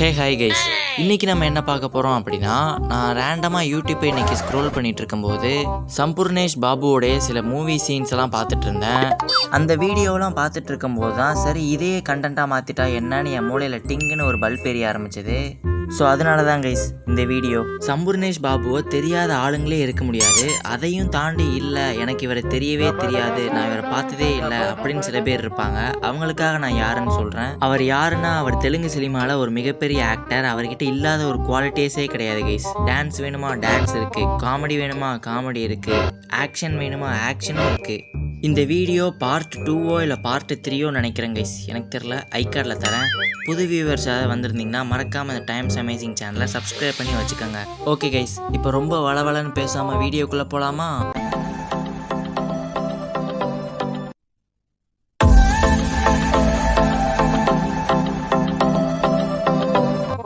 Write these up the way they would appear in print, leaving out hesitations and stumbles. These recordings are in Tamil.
ஹே ஹாய் கைஸ், இன்றைக்கி நம்ம என்ன பார்க்க போகிறோம் அப்படின்னா, நான் ரேண்டமாக யூடியூப்பை இன்றைக்கி ஸ்க்ரோல் பண்ணிகிட்டு இருக்கும்போது சம்பூர்ணேஷ் பாபுவோடைய சில மூவி சீன்ஸ் எல்லாம் பார்த்துட்டு இருந்தேன். அந்த வீடியோவெலாம் பார்த்துட்டு இருக்கும்போது தான் சரி இதே கண்டென்ட்டாக மாற்றிட்டா என்னன்னு என் மூளையில் டிங்குன்னு ஒரு பல்ப் எரிய ஆரம்பிச்சது. ஸோ அதனால தான் கைஸ் இந்த வீடியோ. சம்பூர்ணேஷ் பாபுவை தெரியாத ஆளுங்களே இருக்க முடியாது, அதையும் தாண்டி இல்லை எனக்கு இவரை தெரியவே தெரியாது, நான் இவரை பார்த்ததே இல்லை அப்படின்னு சில பேர் இருப்பாங்க. அவங்களுக்காக நான் யாருன்னு சொல்கிறேன். அவர் யாருன்னா, அவர் தெலுங்கு சினிமாவில் ஒரு மிகப்பெரிய ஆக்டர். அவர்கிட்ட இல்லாத ஒரு குவாலிட்டிஸே கிடையாது கைஸ். டான்ஸ் வேணுமா டான்ஸ் இருக்குது, காமெடி வேணுமா காமெடி இருக்குது, ஆக்ஷன் வேணுமா ஆக்ஷனும் இருக்குது. இந்த வீடியோ பார்ட் 2ஓ இல்லை பார்ட் 3ஓ நினைக்கிறேன் கைஸ், எனக்கு தெரில. ஐகார்டில் தரேன். புது வியூவர்ஸ் ஏதாவது வந்திருந்தீங்கன்னா மறக்காமல் இந்த டைம்ஸ் அமேசிங் சேனலை சப்ஸ்கிரைப் பண்ணி வச்சுக்கோங்க. ஓகே கைஸ், இப்போ ரொம்ப வளவளன்னு பேசாமல் வீடியோக்குள்ளே போகலாமா?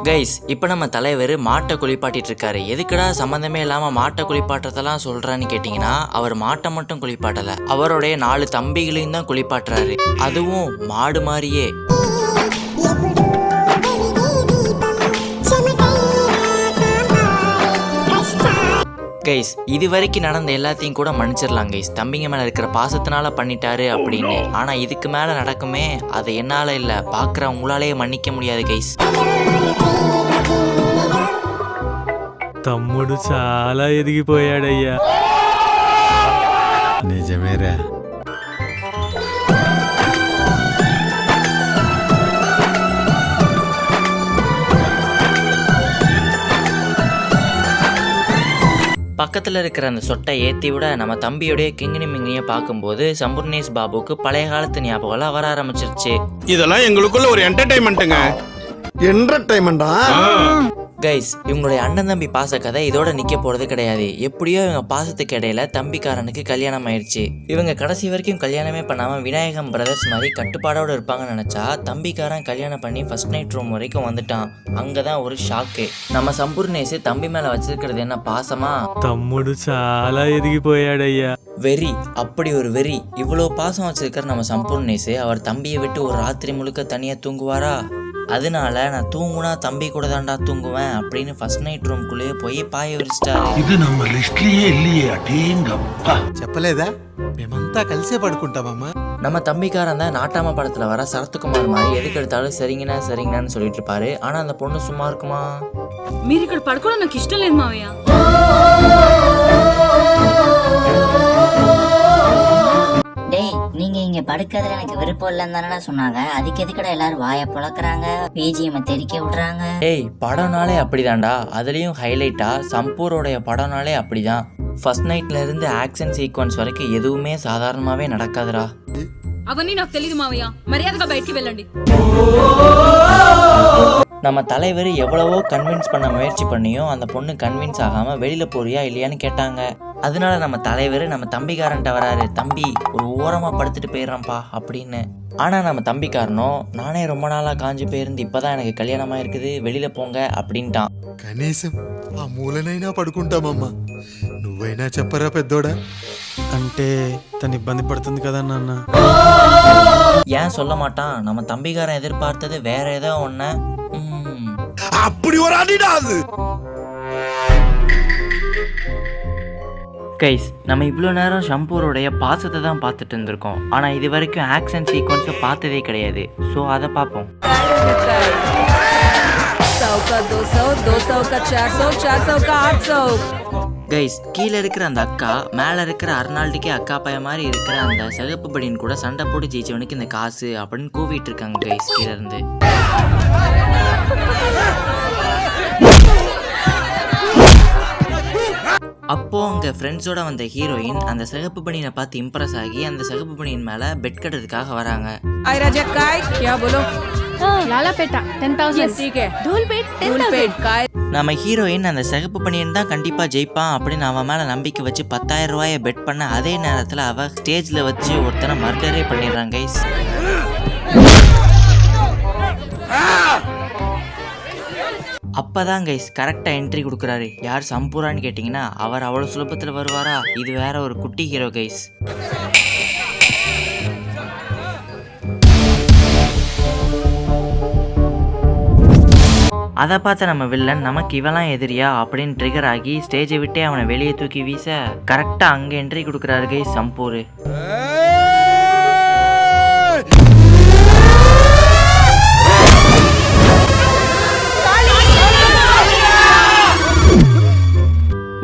கைஸ், இப்போ நம்ம தலைவர் மாட்டை குளிப்பாட்டிட்டு இருக்காரு. எதுக்குடா சம்மந்தமே இல்லாமல் மாட்டை குளிப்பாட்டுறதெல்லாம் சொல்கிறான்னு கேட்டிங்கன்னா, அவர் மாட்டை மட்டும் குளிப்பாட்டலை, அவருடைய 4 தம்பிகளையும் தான் குளிப்பாட்டுறாரு, அதுவும் மாடு மாதிரியே. கைஸ், இது வரைக்கும் நடந்த எல்லாத்தையும் கூட மன்னிச்சிடலாம் கைஸ், தம்பிங்க மேலே இருக்கிற பாசத்தினால பண்ணிட்டாரு அப்படின்னு. ஆனால் இதுக்கு மேலே நடக்குமே, அதை என்னால் இல்லை பார்க்குறவங்களாலேயே மன்னிக்க முடியாது கைஸ். తమ్ముడు చాలా ఎదిగిపోయాడయ్యా. నిజమేరా. பக்கத்தில் இருக்கிற அந்த சொட்டை ஏற்றி விட நம்ம தம்பியோடைய கிங்கினி மிங்கினியை பார்க்கும்போது சம்பூர்ணேஷ் பாபுக்கு பழைய காலத்து ஞாபகம்லாம் வர ஆரம்பிச்சிருச்சு. இதெல்லாம் எங்களுக்குள்ள ஒரு என்டர்டைன்மெண்ட்டுங்க. என்டர்டைன்மெண்டா கைஸ், இவங்களுடைய அண்ணன் தம்பி பாச கதை இதோட நிற்க போகிறது கிடையாது. எப்படியோ இவங்க பாசத்துக்கு இடையில தம்பிக்காரனுக்கு கல்யாணம் ஆயிடுச்சு. இவங்க கடைசி வரைக்கும் கல்யாணமே பண்ணாமல் விநாயகம் பிரதர்ஸ் மாதிரி கட்டுப்பாடோடு இருப்பாங்கன்னு நினச்சா, தம்பிக்காரன் கல்யாணம் பண்ணி ஃபர்ஸ்ட் நைட் ரூம் வரைக்கும் வந்துட்டான். அங்கே தான் ஒரு ஷாக்கு. நம்ம சம்பூர்ணேஷ் தம்பி மேலே வச்சிருக்கிறது என்ன பாசமா? తమ్ముడు చాలా ఎదిగిపోయాడయ్యా. வெறி, அப்படி ஒரு வெறி. இவ்வளோ பாசம் வச்சிருக்கிற நம்ம சம்பூர்ணேஷ் அவர் தம்பியை விட்டு ஒரு ராத்திரி முழுக்க தனியாக தூங்குவாரா? அதனால நான் தூங்குனா தம்பி கூட தாண்டா தூங்குவேன் அப்படின்னு ஃபர்ஸ்ட் நைட் ரூம்குள்ளேயே போய் பாய விரிச்சிட்டாரு. இது நம்ம லிஸ்ட்லயே இல்லையே. அடேங்கப்பா, చెప్పలేదా? మేమంతా కలిసే పడుకుంటామమ్మా. நம்ம தம்பிக்காரன் தான் நாட்டாம படத்துல வர சரத்குமார் மாதிரி எதுக்கு எடுத்தாலும் சரிங்கண்ணா சரிங்கண்ணான்னு சொல்லிட்டு இருப்பாரு. ஆனா அந்த பொண்ணு சும்மா இருக்குமா? మీరు ఇక్కడ పడుకోవడం నాకు ఇష్టం లేదు మావయ్య. டேய், நீங்க இங்க படுக்கிறதுல எனக்கு விருப்பம் இல்லைன்னு தானடா சொன்னாங்க. அதுக்கு எதுக்கடா எல்லாரும் வாயை புழக்கிறாங்க, பிஜிஎம் தெரிக்க விடுறாங்க? ஏய், படம்னாலே அப்படிதான்டா. அதுலயும் ஹைலைட்டா சம்பூரோடைய படம்னாலே அப்படிதான். ஃபர்ஸ்ட் நைட்ல இருந்து ஆக்ஷன் சீக்வன்ஸ் வரைக்கும் எதுவுமே சாதாரணமாவே நடக்காதுடா. అవన్నీ నాకు తెలియదు మావయ్య, మర్యాదగా బయటికి వెళ్ళండి. நம்ம தலைவர் எவ்வளவோ கன்வின்ஸ் பண்ண முயற்சி பண்ணியும் அந்த பொண்ணு கன்வின்ஸ் ஆகாமல் வெளியில் போறியா இல்லையான்னு கேட்டாங்க. அதனால நம்ம தலைவர் நம்ம தம்பிக்காரன்ட்ட வராரு, தம்பி ஒரு ஓரமாக படுத்துட்டு போயிடுறான்ப்பா அப்படின்னு. ஆனால் நம்ம தம்பிக்காரனும், நானே ரொம்ப நாளாக காஞ்சி போயிருந்து இப்போ தான் எனக்கு கல்யாணமாக இருக்குது, வெளியில் போங்க அப்படின்ட்டான். కనీసం ఆ మూలనైనా పడుకుంటామమ్మా, నువ్వైనా చెప్పరా పెద్దోడా? అంటే తను ఇబ్బంది పడుతుంది కదా నాన్న. ஏன் சொல்ல மாட்டான்? நம்ம தம்பிக்காரன் எதிர்பார்த்தது வேற ஏதோ ஒன்று. அப்படி ஒரு அடிடாது. கைஸ், நம்ம இவ்வளோ நேரம் ஷம்பூரோடைய பாசத்தை தான் பார்த்துட்டு இருந்திருக்கோம். ஆனால் இது வரைக்கும் ஆக்ஷன் சீக்வன்ஸை பார்த்ததே கிடையாது. ஸோ அதை பார்ப்போம். 100 का 200, 200 का 400, 400 का 800. கைஸ், கீழே இருக்கிற அந்த அக்கா மேலே இருக்கிற அர்னால்டுக்கே அக்கா பைய மாதிரி இருக்கிற அந்த சிகப்பு படியின் கூட சண்டை போட்டு ஜெயிச்சவனுக்கு இந்த காசு அப்படின்னு கூவிட்டு இருக்காங்க கைஸ் கீழே இருந்து. அப்போ அங்கே ஃப்ரெண்ட்ஸோட வந்த ஹீரோயின் அந்த சிகப்பு பனியனை பார்த்து இம்ப்ரெஸ் ஆகி அந்த சிகப்பு பனியன் மேலே பெட் கட்டுறதுக்காக வராங்க. आई राजा काय क्या बोलो? लाला पेटा 10,000. ठीक है. धूल पेट 10,000. काय நம்ம ஹீரோயின் அந்த சிகப்பு பனியன் தான் கண்டிப்பாக ஜெயிப்பான் அப்படின்னு அவன் மேலே நம்பிக்கை வச்சு 10,000 ரூபாயை பெட் பண்ண அதே நேரத்தில் அவள் ஸ்டேஜில் வச்சு ஒருத்தனை மர்டரே பண்ணிடுறாங்க கைஸ். அப்பதான் கைஸ் கரெக்டாக என்ட்ரி கொடுக்குறாரு. யார் சம்பூரான்னு கேட்டிங்கன்னா அவர் அவ்வளோ சுலபத்தில் வருவாரா? இது வேற ஒரு குட்டி ஹீரோ கைஸ். அதை பார்த்த நம்ம வில்லன் நமக்கு இவெல்லாம் எதிரியா அப்படின்னு ட்ரிகர் ஆகி ஸ்டேஜை விட்டே அவனை வெளியே தூக்கி வீச கரெக்டாக அங்கே என்ட்ரி கொடுக்குறாரு கைஸ் சம்பூர்.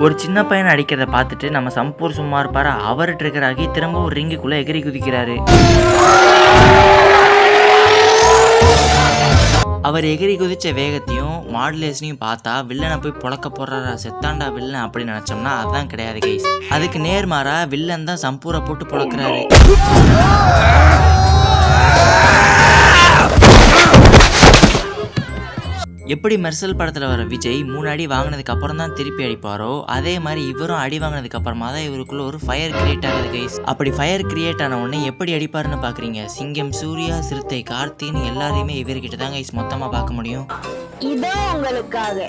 ஒரு சின்ன பையனை அடிக்கிறத பார்த்துட்டு நம்ம சம்பூர் சும்மா இருப்பாரு. அவர் ட்ரிகர் ஆகி திரும்ப ஒரு ரிங்குக்குள்ள எகிரி குதிக்கிறாரு. அவர் எகிரி குதிச்ச வேகத்தையும் மாடுலேஷனையும் பார்த்தா வில்லனை போய் புழக்க போடுறாரா செத்தாண்டா வில்லன் அப்படின்னு நினைச்சோம்னா அதுதான் கிடையாது கைஸ். அதுக்கு நேர்மாறா வில்லன் தான் சம்பூரை போட்டு புழக்கிறாரு. எப்படி மெர்சல் படத்தில் வர விஜய் 3 அடி வாங்கினதுக்கு அப்புறம் தான் திருப்பி அடிப்பாரோ அதே மாதிரி இவரும் அடி வாங்கினதுக்கு அப்புறமா தான் இவருக்குள்ள ஒரு ஃபயர் கிரியேட் ஆகுது கைஸ். அப்படி ஃபயர் கிரியேட் ஆன உடனே எப்படி அடிப்பாருன்னு பாக்குறீங்க. சிங்கம் சூர்யா, சிறுத்தை கார்த்தின்னு எல்லாரையுமே இவர்கிட்ட தான் கைஸ் மொத்தமா பார்க்க முடியும். இதோ உங்களுக்காக.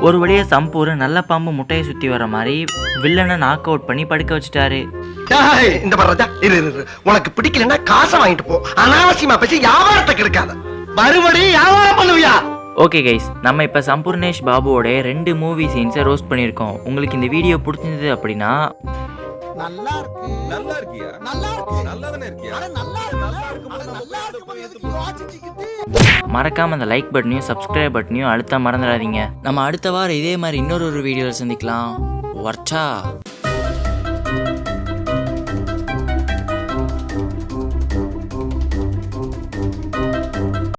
ஒரு வழியா சம்பூர் நல்ல பாம்பு முட்டையை சுத்தி வர மாதிரி வில்லனை நாக் அவுட் பண்ணி படுக்க வச்சுட்டாரு. இந்த பண்றதா உனக்கு பிடிக்கலன்னா காசை வாங்கிட்டு போ. அனாவசியமா பேசி வியாபாரத்துக்கு இருக்காத. மறுபடியும் வியாபாரம் பண்ணுவியா? ஓகே கைஸ், நம்ம இப்போ சம்பூர்ணேஷ் பாபுவோட 2 மூவி சீன்ஸை ரோஸ்ட் பண்ணியிருக்கோம். உங்களுக்கு இந்த வீடியோ பிடிச்சிருந்தது அப்படின்னா மறக்காம அந்த லைக் பட்டனையும் சப்ஸ்கிரைப் பட்டனையும் அழுத்த மறந்துடாதீங்க. நம்ம அடுத்த வாரம் இதே மாதிரி இன்னொரு வீடியோவில் சந்திக்கலாம். வர்ச்சா.